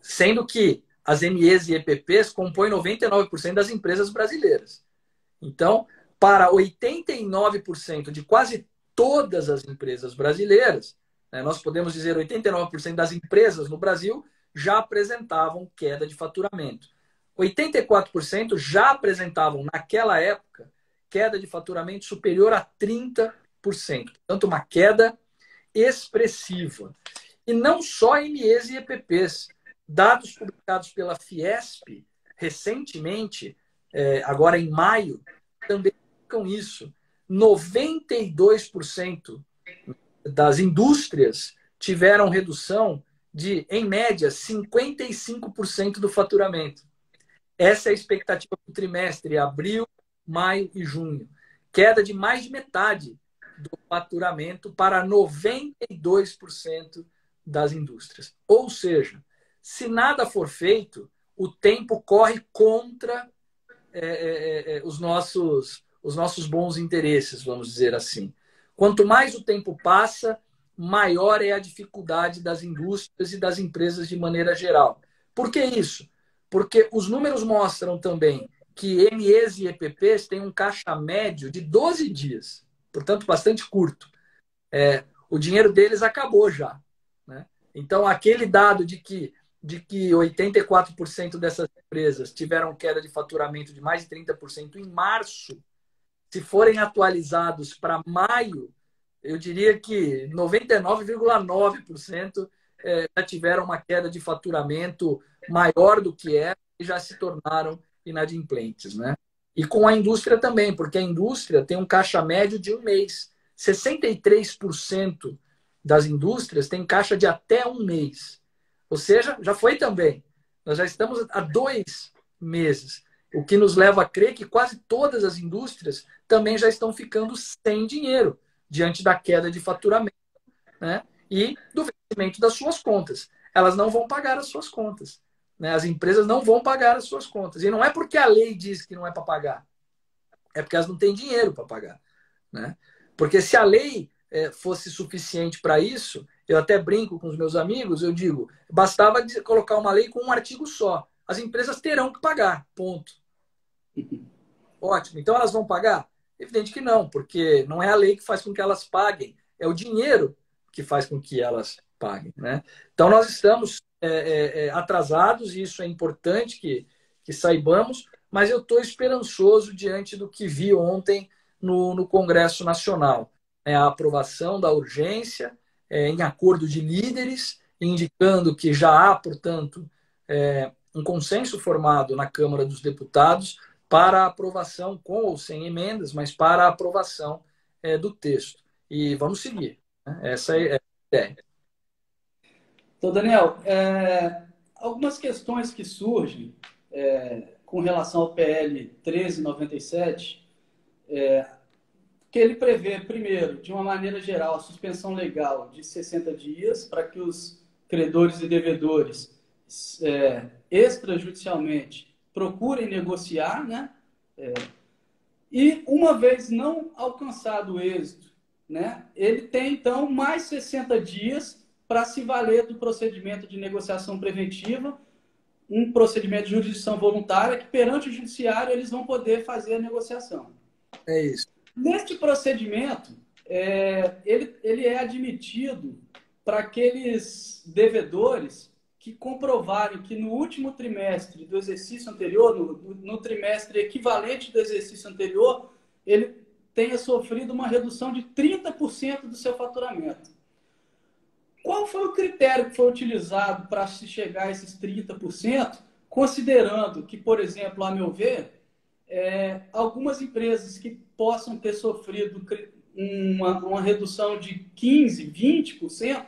Sendo que as MEs e EPPs compõem 99% das empresas brasileiras. Então, para 89% de quase todas as empresas brasileiras, nós podemos dizer 89% das empresas no Brasil já apresentavam queda de faturamento. 84% já apresentavam, naquela época, queda de faturamento superior a 30%. Portanto, uma queda expressiva. E não só MEs e EPPs. Dados publicados pela Fiesp recentemente, agora em maio, também indicam isso. 92% das indústrias tiveram redução de, em média, 55% do faturamento. Essa é a expectativa do trimestre, abril, maio e junho. Queda de mais de metade do faturamento para 92% das indústrias. Ou seja, se nada for feito, o tempo corre contra os nossos bons interesses, vamos dizer assim. Quanto mais o tempo passa, maior é a dificuldade das indústrias e das empresas de maneira geral. Por que isso? Porque os números mostram também que MEs e EPPs têm um caixa médio de 12 dias, portanto, bastante curto. O dinheiro deles acabou já, né? Então, aquele dado de que 84% dessas empresas tiveram queda de faturamento de mais de 30% em março, se forem atualizados para maio, eu diria que 99,9% já tiveram uma queda de faturamento maior do que era e já se tornaram inadimplentes, né? E com a indústria também, porque a indústria tem um caixa médio de um mês. 63% das indústrias têm caixa de até um mês. Ou seja, já foi também. Nós já estamos há 2 meses, o que nos leva a crer que quase todas as indústrias também já estão ficando sem dinheiro diante da queda de faturamento, né? E do vencimento das suas contas. Elas não vão pagar as suas contas, né? As empresas não vão pagar as suas contas. E não é porque a lei diz que não é para pagar, é porque elas não têm dinheiro para pagar, né? Porque se a lei fosse suficiente para isso, eu até brinco com os meus amigos, eu digo, bastava colocar uma lei com um artigo só. As empresas terão que pagar, ponto. Ótimo. Então elas vão pagar? Evidente que não, porque não é a lei que faz com que elas paguem, é o dinheiro que faz com que elas paguem, né? Então nós estamos atrasados e isso é importante que saibamos, mas eu estou esperançoso diante do que vi ontem no Congresso Nacional. A aprovação da urgência, em acordo de líderes, indicando que já há, portanto, um consenso formado na Câmara dos Deputados para a aprovação, com ou sem emendas, mas para a aprovação do texto. E vamos seguir, né? Essa é a ideia. Então, Daniel, algumas questões que surgem com relação ao PL 1397, que ele prevê, primeiro, de uma maneira geral, a suspensão legal de 60 dias para que os credores e devedores extrajudicialmente procurem negociar, né? E uma vez não alcançado o êxito, né, ele tem, então, mais 60 dias para se valer do procedimento de negociação preventiva, um procedimento de jurisdição voluntária, que perante o judiciário eles vão poder fazer a negociação. É isso. Neste procedimento, ele é admitido para aqueles devedores que comprovarem que no último trimestre do exercício anterior, no trimestre equivalente do exercício anterior, ele tenha sofrido uma redução de 30% do seu faturamento. Qual foi o critério que foi utilizado para se chegar a esses 30%, considerando que, por exemplo, a meu ver, algumas empresas que possam ter sofrido uma redução de 15%, 20%,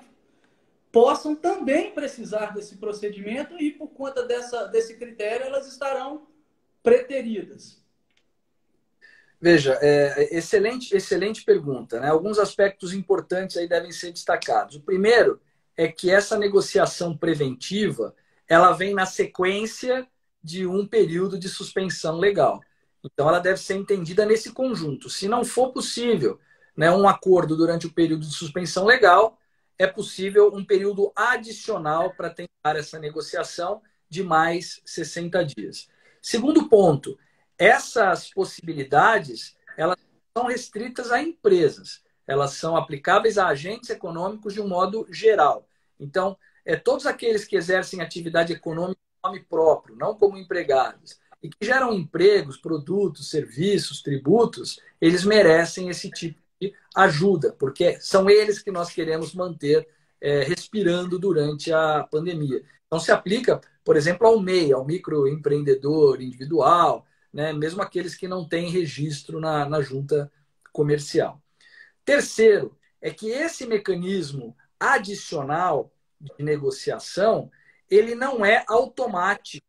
possam também precisar desse procedimento e, por conta desse critério, elas estarão preteridas? Veja, excelente pergunta, né? Alguns aspectos importantes aí devem ser destacados. O primeiro é que essa negociação preventiva, ela vem na sequência de um período de suspensão legal. Então, ela deve ser entendida nesse conjunto. Se não for possível, né, um acordo durante o período de suspensão legal, é possível um período adicional para tentar essa negociação de mais 60 dias. Segundo ponto, essas possibilidades, elas são restritas a empresas. Elas são aplicáveis a agentes econômicos de um modo geral. Então, todos aqueles que exercem atividade econômica em nome próprio, não como empregados, e que geram empregos, produtos, serviços, tributos, eles merecem esse tipo de ajuda, porque são eles que nós queremos manter respirando durante a pandemia. Então, se aplica, por exemplo, ao MEI, ao microempreendedor individual, né? Mesmo aqueles que não têm registro na junta comercial. Terceiro, é que esse mecanismo adicional de negociação, ele não é automático.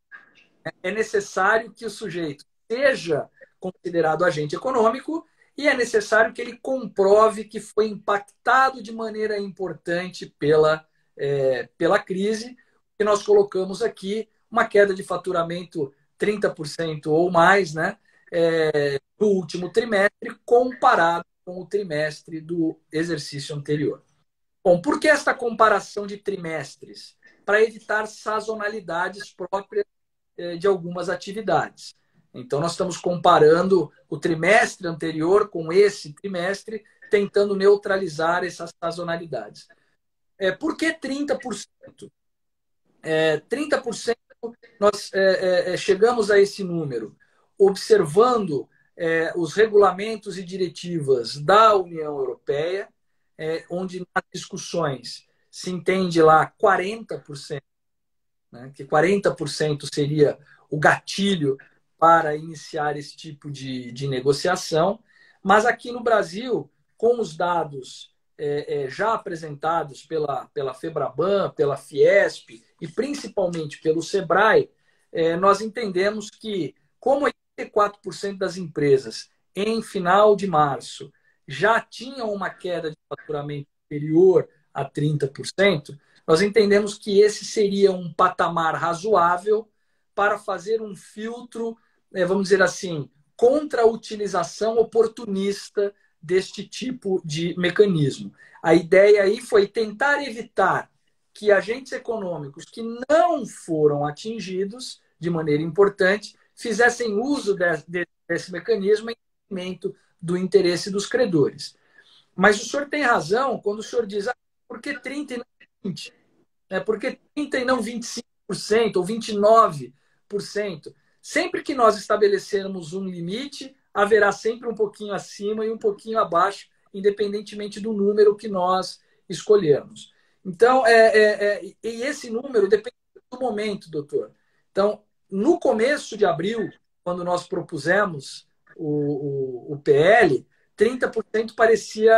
É necessário que o sujeito seja considerado agente econômico e é necessário que ele comprove que foi impactado de maneira importante pela crise, que nós colocamos aqui uma queda de faturamento 30% ou mais, né, no último trimestre, comparado com o trimestre do exercício anterior. Bom, por que esta comparação de trimestres? Para evitar sazonalidades próprias de algumas atividades. Então, nós estamos comparando o trimestre anterior com esse trimestre, tentando neutralizar essas sazonalidades. Por que 30%? 30% nós chegamos a esse número observando os regulamentos e diretivas da União Europeia, onde nas discussões se entende lá 40%, né, que 40% seria o gatilho para iniciar esse tipo de negociação. Mas aqui no Brasil, com os dados já apresentados pela Febraban, pela Fiesp e principalmente pelo Sebrae, nós entendemos que, como 84% das empresas em final de março já tinham uma queda de faturamento superior a 30%, nós entendemos que esse seria um patamar razoável para fazer um filtro, vamos dizer assim, contra a utilização oportunista deste tipo de mecanismo. A ideia aí foi tentar evitar que agentes econômicos que não foram atingidos de maneira importante fizessem uso desse mecanismo em detrimento do interesse dos credores. Mas o senhor tem razão quando o senhor diz por que 30% e não 20%? Por que 30% e não 25% ou 29%? Sempre que nós estabelecermos um limite, haverá sempre um pouquinho acima e um pouquinho abaixo, independentemente do número que nós escolhermos. Então, e esse número depende do momento, doutor. Então, no começo de abril, quando nós propusemos o PL, 30% parecia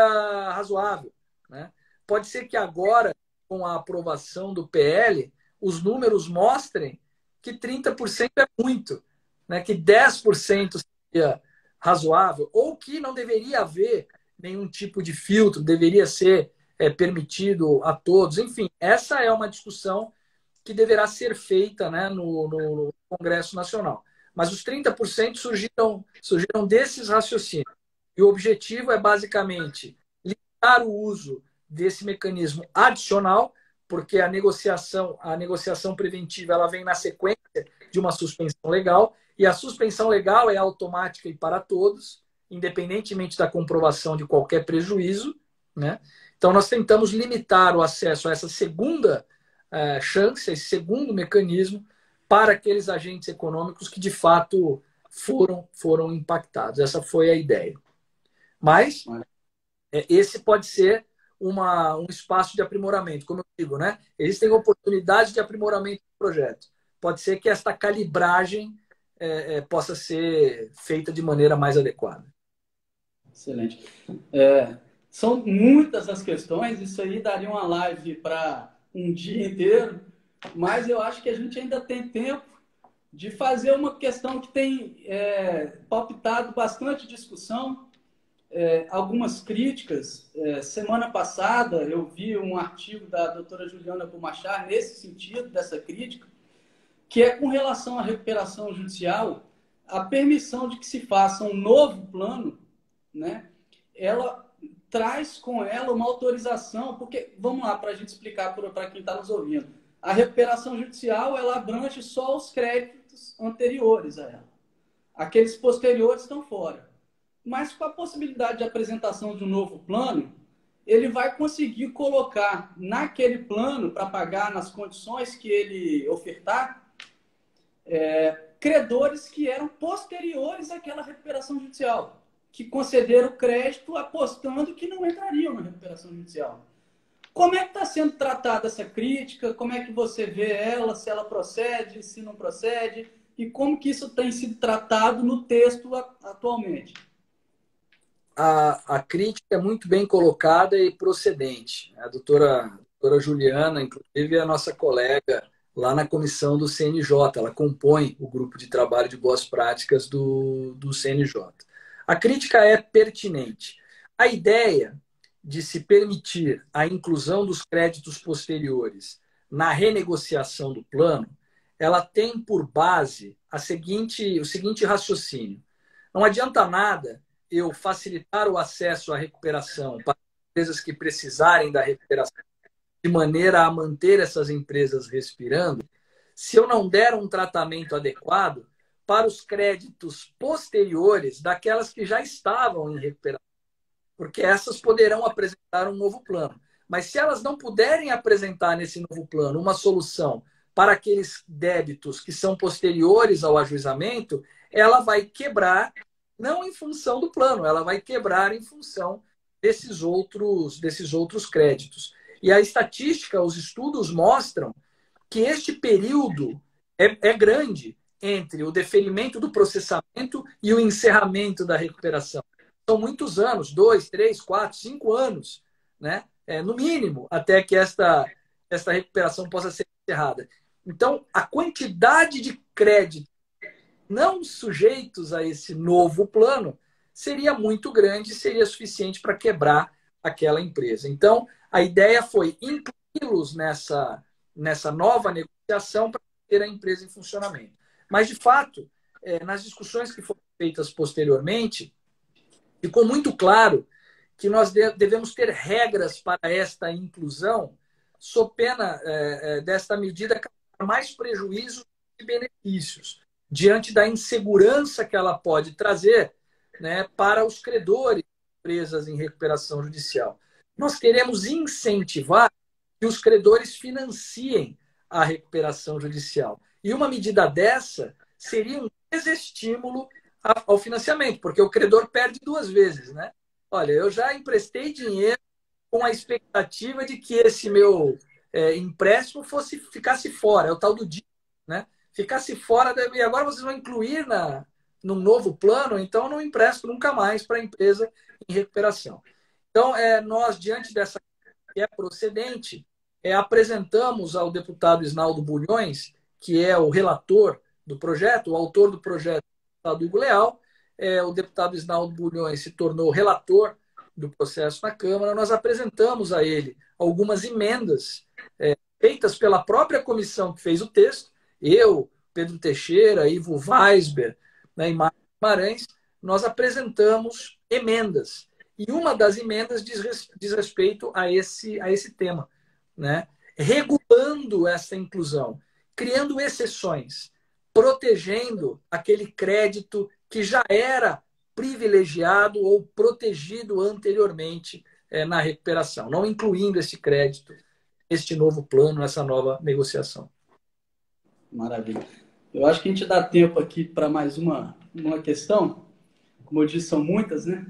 razoável, né? Pode ser que agora, com a aprovação do PL, os números mostrem que 30% é muito, né? Que 10% seria razoável, ou que não deveria haver nenhum tipo de filtro, deveria ser permitido a todos. Enfim, essa é uma discussão que deverá ser feita, né, no Congresso Nacional. Mas os 30% surgiram desses raciocínios. E o objetivo é basicamente limitar o uso desse mecanismo adicional, porque a negociação preventiva ela vem na sequência de uma suspensão legal, e a suspensão legal é automática e para todos, independentemente da comprovação de qualquer prejuízo, né? Então, nós tentamos limitar o acesso a essa segunda chance, esse segundo mecanismo, para aqueles agentes econômicos que, de fato, foram impactados. Essa foi a ideia. Mas esse pode ser um espaço de aprimoramento, como eu digo, né? Existem oportunidades de aprimoramento do projeto. Pode ser que esta calibragem possa ser feita de maneira mais adequada. Excelente. São muitas as questões, isso aí daria uma live para um dia inteiro, mas eu acho que a gente ainda tem tempo de fazer uma questão que tem palpitado bastante discussão, algumas críticas. Semana passada eu vi um artigo da doutora Juliana Pomachar nesse sentido, dessa crítica, que é com relação à recuperação judicial, a permissão de que se faça um novo plano, né? Ela traz com ela uma autorização, porque, vamos lá, para a gente explicar para quem está nos ouvindo, a recuperação judicial, ela abrange só os créditos anteriores a ela. Aqueles posteriores estão fora. Mas com a possibilidade de apresentação de um novo plano, ele vai conseguir colocar naquele plano, para pagar nas condições que ele ofertar, credores que eram posteriores àquela recuperação judicial, que concederam crédito apostando que não entrariam na recuperação judicial. Como é que está sendo tratada essa crítica? Como é que você vê ela, se ela procede, se não procede? E como que isso tem sido tratado no texto atualmente? A crítica é muito bem colocada e procedente. A doutora Juliana, inclusive, é a nossa colega lá na comissão do CNJ. Ela compõe o grupo de trabalho de boas práticas do CNJ. A crítica é pertinente. A ideia de se permitir a inclusão dos créditos posteriores na renegociação do plano, ela tem por base o seguinte raciocínio. Não adianta nada eu facilitar o acesso à recuperação para empresas que precisarem da recuperação de maneira a manter essas empresas respirando, se eu não der um tratamento adequado para os créditos posteriores daquelas que já estavam em recuperação, porque essas poderão apresentar um novo plano. Mas se elas não puderem apresentar nesse novo plano uma solução para aqueles débitos que são posteriores ao ajuizamento, ela vai quebrar, não em função do plano, ela vai quebrar em função desses outros créditos. E a estatística, os estudos mostram que este período é grande entre o deferimento do processamento e o encerramento da recuperação. São muitos anos, 2, 3, 4, 5 anos, né? No mínimo, até que esta recuperação possa ser encerrada. Então, a quantidade de crédito não sujeitos a esse novo plano seria muito grande, seria suficiente para quebrar aquela empresa. Então, a ideia foi incluí-los nessa nova negociação para ter a empresa em funcionamento. Mas, de fato, nas discussões que foram feitas posteriormente, ficou muito claro que nós devemos ter regras para esta inclusão, sob pena desta medida causar mais prejuízos que benefícios, diante da insegurança que ela pode trazer, né, para os credores de empresas em recuperação judicial. Nós queremos incentivar que os credores financiem a recuperação judicial. E uma medida dessa seria um desestímulo ao financiamento, porque o credor perde duas vezes, né? Olha, eu já emprestei dinheiro com a expectativa de que esse meu empréstimo ficasse fora, é o tal do DI, né? Ficasse fora, e agora vocês vão incluir num novo plano, então eu não empresto nunca mais para a empresa em recuperação. Então, nós, diante dessa que é procedente, apresentamos ao deputado Isnaldo Bulhões, que é o relator do projeto, o autor do projeto, o deputado Hugo Leal, o deputado Isnaldo Bulhões se tornou relator do processo na Câmara, nós apresentamos a ele algumas emendas feitas pela própria comissão que fez o texto, eu, Pedro Teixeira, Ivo Weisber, né, e Marcos Guimarães, nós apresentamos emendas. E uma das emendas diz respeito a esse tema, né? Regulando essa inclusão, criando exceções, protegendo aquele crédito que já era privilegiado ou protegido anteriormente na recuperação, não incluindo esse crédito, este novo plano, essa nova negociação. Maravilha. Eu acho que a gente dá tempo aqui para mais uma questão. Como eu disse, são muitas, né?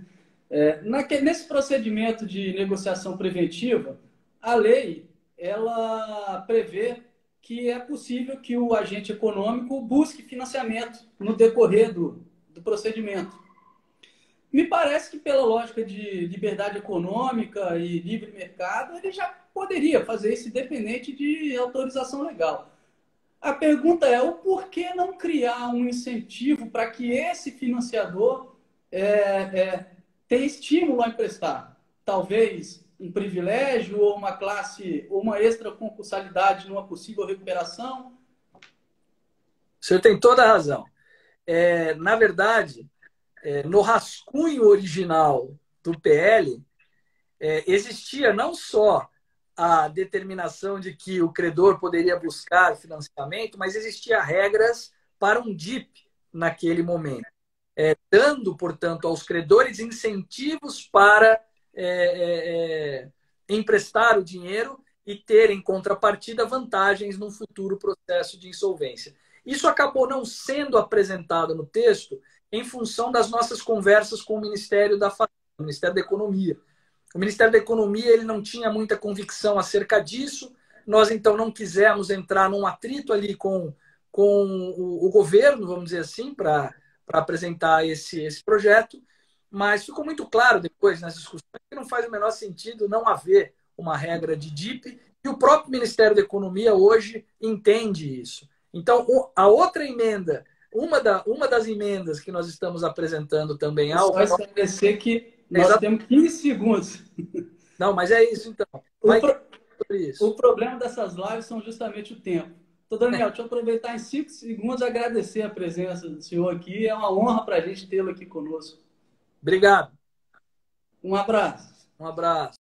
Nesse procedimento de negociação preventiva, a lei ela prevê que é possível que o agente econômico busque financiamento no decorrer do procedimento. Me parece que, pela lógica de liberdade econômica e livre mercado, ele já poderia fazer isso independente de autorização legal. A pergunta é o porquê não criar um incentivo para que esse financiador tenha estímulo a emprestar? Talvez um privilégio ou uma classe ou uma extra-concursalidade numa possível recuperação? O senhor tem toda a razão. Na verdade, no rascunho original do PL, existia não só a determinação de que o credor poderia buscar financiamento, mas existia regras para um DIP naquele momento, dando, portanto, aos credores incentivos para emprestar o dinheiro e ter, em contrapartida, vantagens num futuro processo de insolvência. Isso acabou não sendo apresentado no texto em função das nossas conversas com o Ministério da Fazenda, o Ministério da Economia. O Ministério da Economia ele não tinha muita convicção acerca disso. Nós, então, não quisemos entrar num atrito ali com o governo, vamos dizer assim, para apresentar esse projeto. Mas ficou muito claro depois nas discussões que não faz o menor sentido não haver uma regra de DIP. E o próprio Ministério da Economia hoje entende isso. Então, a outra emenda, uma das emendas que nós estamos apresentando também ao... Só esclarecer que nós temos 15 segundos. Não, mas é isso, então. isso. O problema dessas lives são justamente o tempo. Então, Daniel, deixa eu aproveitar em 5 segundos e agradecer a presença do senhor aqui. É uma honra para a gente tê-lo aqui conosco. Obrigado. Um abraço. Um abraço.